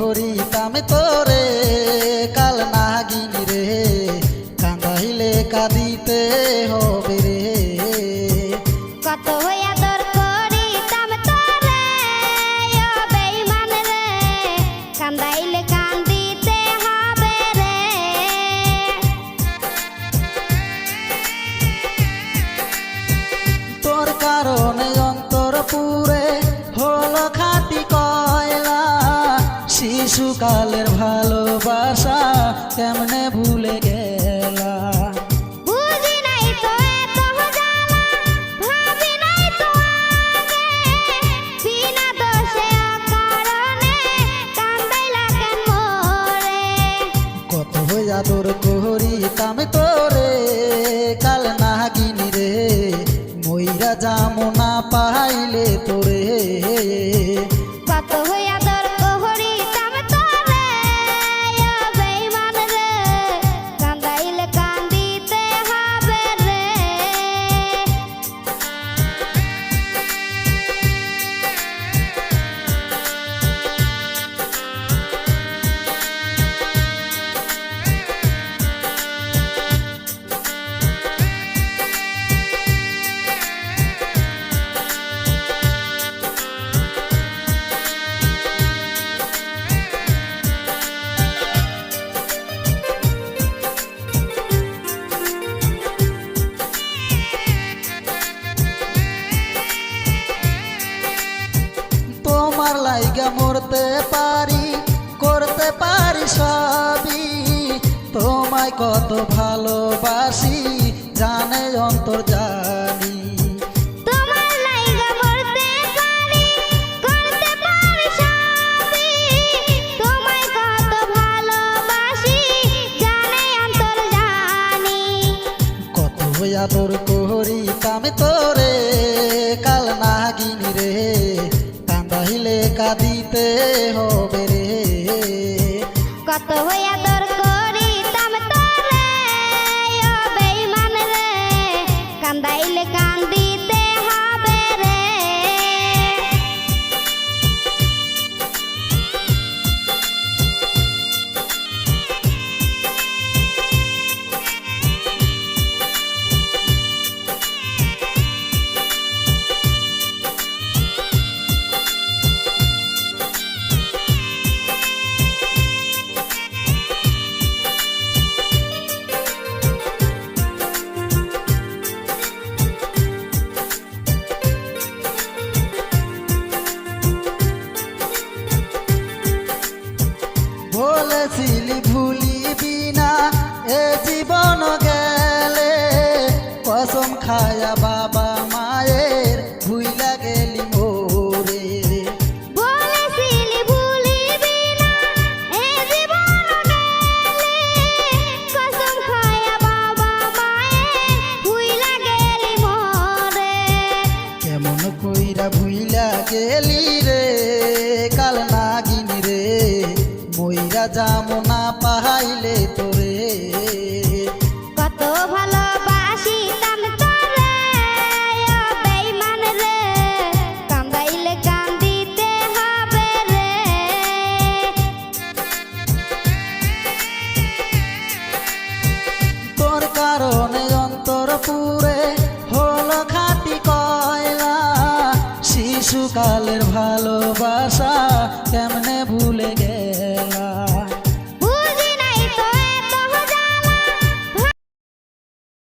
করিতাম তোরে কাল নাগিনী রে, কান্দাইলে কাঁদিতে হবে রে। কত আদর করিতাম তোরে ও বেঈমান রে, কান্দাইলে কান্দিতে হবে রে। তোর কারণে অন্তর পুরে হলো খাঁটি কয়লা, শিশুকালের ভালোবাসা কেমনে ভুলে গেলা। বুঝি নাই তো এত জ্বালা, ভাবি নাই তো আগে, বিনা দোষে অকারণে কান্দাইলা কেন মোরে। কত আদর করিতাম তোরে কাল নাগিনী রে, মইরা যামো না পাইলে তোরে। কত আদর করিতাম তোরে ও বেঈমান রে, কান্দাইলে কান্দিতে হবে রে। তোমার লাইগা মরতে পারি, করতে পারি সবই, তোমায় কত ভালোবাসি জানে অন্তর জানি। তোমার লাইগা মরতে পারি, করতে পারি সবই, তোমায় কত ভালোবাসি জানে অন্তর জানি। কত আদর করিতাম তোরে কাল নাগিনী রে, কান্দাইলে কাঁদিতে হবে রে। কত আদর করিতাম তোরে ও বেঈমান রে, কান্দাইলে কান্দিতে হবে রে। বলেছিলি ভুলিবি না এ জীবন গেলে, কসম খায়া বাবা মায়ের ভুইলা গেলি মোরে। বলেছিলি ভুলিবি না এ জীবন গেলে, কসম খায়া বাবা মায়ের ভুইলা গেলি মোরে। কেমন কইরা ভুইলা গেলি রে কাল নাগিনী রে, মইরা যামো না পাইলে তোরে। কত ভালোবাসিতাম তোরে ও বেঈমান রে, কান্দাইলে কান্দিতে হবে রে। তোর কারণে অন্তর পুরে হলো খাঁটি কয়লা, শিশুকালের ভালোবাসা কেমনে ভুলে গে